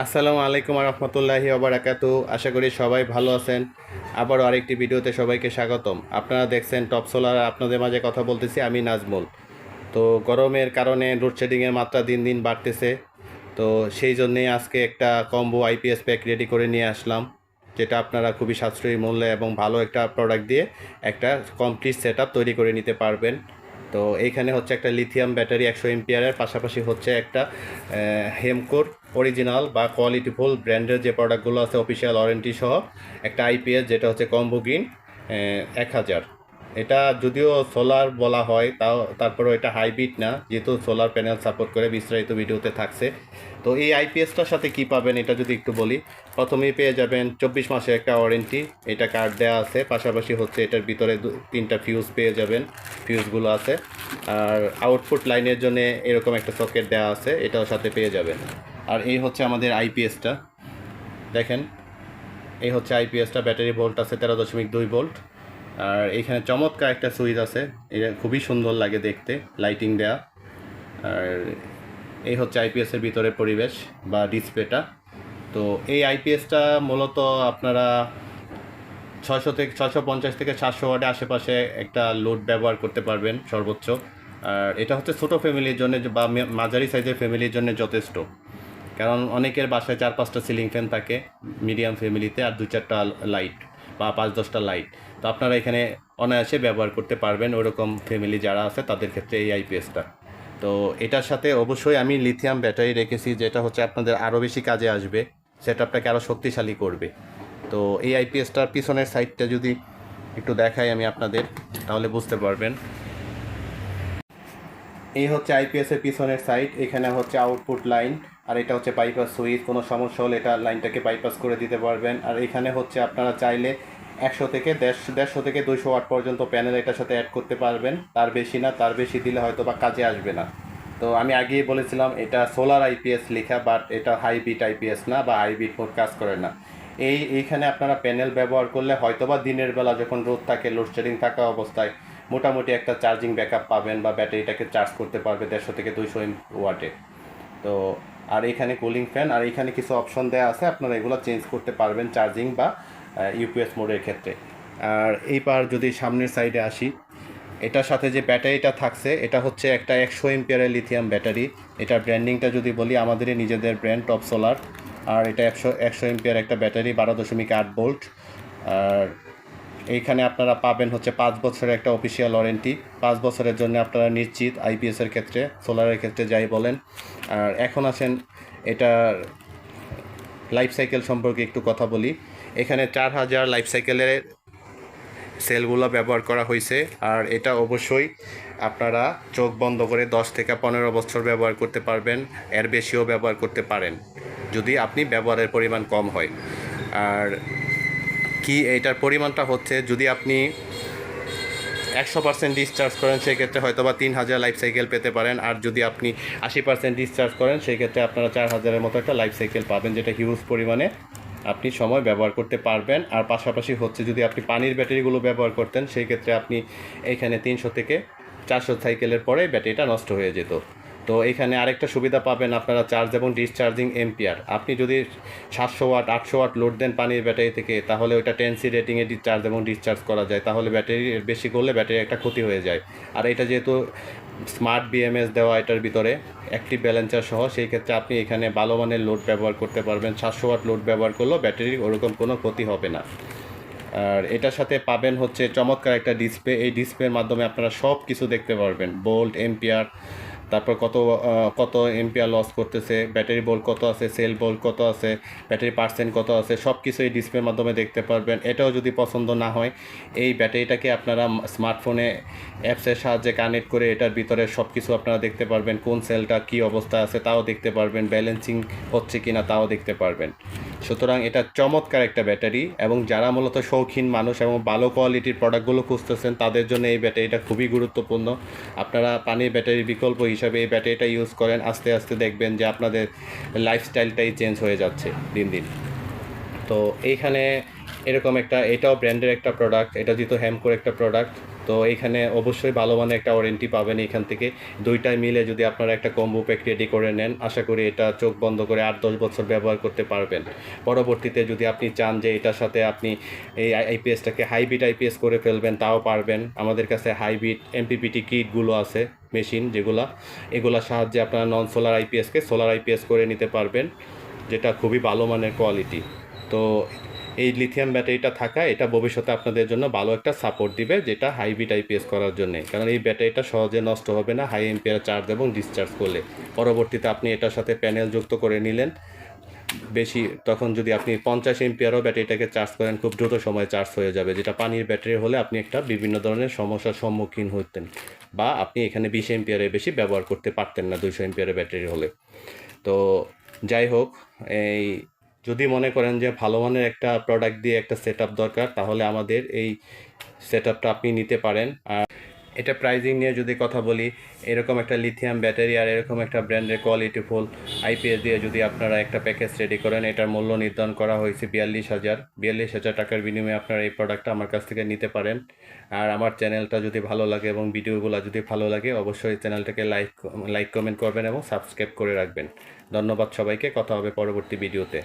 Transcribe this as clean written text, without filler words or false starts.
আসসালামু আলাইকুম রহমতুল্লাহি ওবারাকাতু। আশা করি সবাই ভালো আছেন। আবারও আরেকটি ভিডিওতে সবাইকে স্বাগতম। আপনারা দেখছেন টপ সোলার, আপনাদের মাঝে কথা বলতেছি আমি নাজমুল। তো গরমের কারণে লোডশেডিংয়ের মাত্রা দিন দিন বাড়তেছে। তো সেই জন্যেই আজকে একটা কম্বো আইপিএস প্যাক রেডি করে নিয়ে আসলাম, যেটা আপনারা খুবই সাশ্রয়ী মূল্যে এবং ভালো একটা প্রোডাক্ট দিয়ে একটা কমপ্লিট সেট তৈরি করে নিতে পারবেন। তো এইখানে হচ্ছে একটা লিথিয়াম ব্যাটারি 100 এমপিয়ারের, পাশাপাশি হচ্ছে একটা হেমকোর অরিজিনাল বা কোয়ালিটিফুল ব্র্যান্ডের যে প্রোডাক্টগুলো আছে অফিসিয়াল ওয়ারেন্টি সহ একটা আইপিএস, যেটা হচ্ছে কম্বো গ্রিন 1000। এটা যদিও সোলার বলা হয়, তারপরেও এটা হাইব্রিড না, যেহেতু সোলার প্যানেল সাপোর্ট করে, বিস্তারিত ভিডিওতে থাকছে। তো এই আইপিএসটার সাথে কি পাবেন এটা যদি একটু বলি, প্রথমেই পেয়ে যাবেন 24 মাসের একটা ওয়ারেন্টি, এটা কার্ড দেওয়া আছে। পাশাপাশি হচ্ছে এটার ভিতরে তিনটা ফিউজ পেয়ে যাবেন, ফিউজগুলো আছে। আর আউটপুট লাইনের জন্য এরকম একটা সকেট দেওয়া আছে, এটাও সাথে পেয়ে যাবেন। আর এই হচ্ছে আমাদের আইপিএসটা, দেখেন এই হচ্ছে আইপিএসটা। ব্যাটারি ভোল্ট আছে 13.2 ভোল্ট। আর এখানে চমৎকার একটা সুইচ আছে, এটা খুবই সুন্দর লাগে দেখতে, লাইটিং দেয়া। আর এই হচ্ছে আইপিএসের ভিতরে পরিবেশ বা ডিসপ্লেটা। তো এই আইপিএসটা মূলত আপনারা 650 থেকে 700 ওয়াটের আশেপাশে একটা লোড ব্যবহার করতে পারবেন সর্বোচ্চ। আর এটা হচ্ছে ছোটো ফ্যামিলির জন্য বা মাঝারি সাইজের ফ্যামিলির জন্য যথেষ্ট, কারণ অনেকের বাসায় 4-5টা সিলিং ফ্যান থাকে মিডিয়াম ফ্যামিলিতে, আর 2-4টা লাইট বা 5-10টা লাইট। তো আপনারা এখানে অনায়াসে ব্যবহার করতে পারবেন ওরকম ফ্যামিলি যারা আছে তাদের ক্ষেত্রে এই আইপিএসটা। তো এটার সাথে অবশ্যই আমি লিথিয়াম ব্যাটারি রেখেছি, যেটা হচ্ছে আপনাদের আরও বেশি কাজে আসবে, সেট আপটাকে আরও শক্তিশালী করবে। তো এই আইপিএসটার পিছনের সাইডটা যদি একটু দেখাই আমি আপনাদের, তাহলে বুঝতে পারবেন। এই হচ্ছে আইপিএসের পিছনের সাইড, এখানে হচ্ছে আউটপুট লাইন, আর এটা হচ্ছে বাইপাস সুইচ। কোনো সমস্যা হলে এটা লাইনটাকে বাইপাস করে দিতে পারবেন। আর এখানে হচ্ছে আপনারা চাইলে 100 থেকে 200 ওয়াট পর্যন্ত প্যানেল এটার সাথে অ্যাড করতে পারবেন, তার বেশি না, তার বেশি দিলে হয়তো বা কাজে আসবে না। তো আমি আগেই বলেছিলাম এটা সোলার আইপিএস লেখা, বাট এটা হাইব্রিড আইপিএস না, বা হাইব্রিড মোড কাজ করে না। এইখানে আপনারা প্যানেল ব্যবহার করলে হয়তোবা দিনের বেলা যখন রোদ থাকে, লোডশেডিং থাকা অবস্থায় মোটামুটি একটা চার্জিং ব্যাকআপ পাবেন, বা ব্যাটারিটাকে চার্জ করতে পারবে 150 থেকে 200 ওয়াটে। তো আর এখানে কুলিং ফ্যান, আর এখানে কিছু অপশন দেওয়া আছে, আপনারা এগুলো চেঞ্জ করতে পারবেন চার্জিং বা ইউপিএস মোডের ক্ষেত্রে। আর এইবার যদি সামনের সাইডে আসি, এটার সাথে যে ব্যাটারিটা থাকছে এটা হচ্ছে একটা 100 এমপিয়ারের লিথিয়াম ব্যাটারি। এটার ব্র্যান্ডিংটা যদি বলি, আমাদেরই নিজেদের ব্র্যান্ড টপ সোলার। আর এটা 100 এমপিয়ার একটা ব্যাটারি, 12.8 ভোল্ট। আর এইখানে আপনারা পাবেন হচ্ছে 5 বছরের একটা অফিসিয়াল ওয়ারেন্টি। 5 বছরের জন্য আপনারা নিশ্চিত আইপিএসের ক্ষেত্রে, সোলারের ক্ষেত্রে যাই বলেন। আর এখন আসেন এটার লাইফ সাইকেল সম্পর্কে একটু কথা বলি। এখানে 4000 লাইফ সাইকেলের সেলগুলো ব্যবহার করা হয়েছে। আর এটা অবশ্যই আপনারা চোখ বন্ধ করে 10 থেকে 15 বছর ব্যবহার করতে পারবেন, এর বেশিও ব্যবহার করতে পারেন যদি আপনি ব্যবহারের পরিমাণ কম হয়। আর কি এটার পরিমাণটা হচ্ছে, যদি আপনি 100% ডিসচার্জ করেন সেক্ষেত্রে হয়তো বা 3000 লাইফ সাইকেল পেতে পারেন। আর যদি আপনি 80% ডিসচার্জ করেন সেক্ষেত্রে আপনারা 4000-এর মতো একটা লাইফ সাইকেল পাবেন, যেটা হিউজ পরিমাণে আপনি সময় ব্যবহার করতে পারবেন। আর পাশাপাশি হচ্ছে যদি আপনি পানির ব্যাটারিগুলো ব্যবহার করতেন সেই ক্ষেত্রে আপনি এইখানে 300 থেকে 400 সাইকেলের পরে ব্যাটারিটা নষ্ট হয়ে যেত। তো এখানে আরেকটা সুবিধা পাবেন আপনারা, চার্জ এবং ডিসচার্জিং এম্পিয়ার। আপনি যদি 700 ওয়াট 800 ওয়াট লোড দেন পানির ব্যাটারি থেকে, তাহলে ওইটা 10C রেটিংয়ে চার্জ এবং ডিসচার্জ করা যায়। তাহলে ব্যাটারি বেশি করলে ব্যাটারি একটা ক্ষতি হয়ে যায়। আর এটা যেহেতু স্মার্ট বিএমএস দেওয়া এটার ভিতরে অ্যাক্টিভ ব্যালেন্সার সহ, সেই ক্ষেত্রে আপনি এখানে ভালো মানের লোড ব্যবহার করতে পারবেন। 700 ওয়াট লোড ব্যবহার করলেও ব্যাটারির ওরকম কোনো ক্ষতি হবে না। আর এটার সাথে পাবেন হচ্ছে চমৎকার একটা ডিসপ্লে। এই ডিসপ্লের মাধ্যমে আপনারা সব কিছু দেখতে পারবেন, ভোল্ট, এম্পিয়ার, তারপর কত এম্পিয়ার লস করতেছে, ব্যাটারি ভোল্ট কত আছে, সেল ভোল্ট কত আছে, ব্যাটারি পার্সেন্ট কত আছে, সব কিছু এই ডিসপ্লের মাধ্যমে দেখতে পারবেন। এটাও যদি পছন্দ না হয়, এই ব্যাটারিটাকে আপনারা স্মার্টফোনে অ্যাপসের সাহায্যে কানেক্ট করে এটার ভিতরে সব কিছু আপনারা দেখতে পারবেন, কোন সেলটা কী অবস্থা আছে তাও দেখতে পারবেন, ব্যালেন্সিং হচ্ছে কি না তাও দেখতে পারবেন। সুতরাং এটা চমৎকার একটা ব্যাটারি, এবং যারা মূলত শৌখিন মানুষ এবং ভালো কোয়ালিটির প্রোডাক্টগুলো খুঁজতেছেন তাদের জন্য এই ব্যাটারিটা খুবই গুরুত্বপূর্ণ। আপনারা পানির ব্যাটারির বিকল্প হিসাবে এই ব্যাটারিটা ইউজ করেন, আস্তে আস্তে দেখবেন যে আপনাদের লাইফস্টাইলটাই চেঞ্জ হয়ে যাচ্ছে দিন দিন। তো এইখানে এরকম একটা, এটাও ব্র্যান্ডের একটা প্রোডাক্ট, এটা যেহেতু হ্যামকোর একটা প্রোডাক্ট, তো এখানে অবশ্যই ভালো মানের একটা ওয়ারেন্টি পাবেন এখান থেকে। দুইটাই মিলে যদি আপনারা একটা কম্বো প্যাক রেডি করে নেন, আশা করি এটা চোখ বন্ধ করে 8-10 বছর ব্যবহার করতে পারবেন। পরবর্তীতে যদি আপনি চান যে এটার সাথে আপনি এই আইপিএসটাকে হাইব্রিড আইপিএস করে ফেলবেন, তাও পারবেন। আমাদের কাছে হাইব্রিড এমপিপিটি কিটগুলো আছে, মেশিন যেগুলা, এগুলোর সাহায্যে আপনারা নন সোলার আইপিএসকে সোলার আইপিএস করে নিতে পারবেন, যেটা খুবই ভালো মানের কোয়ালিটি। তো এই লিথিয়াম ব্যাটারিটা থাকা, এটা ভবিষ্যতে আপনাদের জন্য ভালো একটা সাপোর্ট দিবে, যেটা হাইব্রিড আইপিএস করার জন্য। কারণ এই ব্যাটারিটা সহজে নষ্ট হবে না হাই এম্পিয়ার চার্জ এবং ডিসচার্জ করলে। পরবর্তীতে আপনি এটার সাথে প্যানেল যুক্ত করে নিলেন বেশি, তখন যদি আপনি 50 এম্পিয়ারও ব্যাটারিটাকে চার্জ করেন, খুব দ্রুত সময়ে চার্জ হয়ে যাবে। যেটা পানির ব্যাটারি হলে আপনি একটা বিভিন্ন ধরনের সমস্যার সম্মুখীন হতেন, বা আপনি এখানে 20 এম্পিয়ারের বেশি ব্যবহার করতে পারতেন না 200 এম্পিয়ারের ব্যাটারি হলে। তো যাই হোক, এই যদি মনে করেন যে ভালো মানের একটা প্রোডাক্ট দিয়ে একটা সেট আপ দরকার, তাহলে আমাদের এই সেট আপটা আপনি নিতে পারেন। আর এটা প্রাইজিং নিয়ে যদি কথা বলি, এরকম একটা লিথিয়াম ব্যাটারি আর এরকম একটা ব্র্যান্ডের কোয়ালিটিফুল আইপিএস দিয়ে যদি আপনারা একটা প্যাকেজ রেডি করেন, এটার মূল্য নির্ধারণ করা হয়েছে 42,000 টাকার বিনিময়ে আপনারা এই প্রোডাক্টটা আমার কাছ থেকে নিতে পারেন। আর আমার চ্যানেলটা যদি ভালো লাগে এবং ভিডিওগুলো যদি ভালো লাগে, অবশ্যই চ্যানেলটাকে লাইক কমেন্ট করবেন এবং সাবস্ক্রাইব করে রাখবেন। ধন্যবাদ সবাইকে, কথা হবে পরবর্তী ভিডিওতে।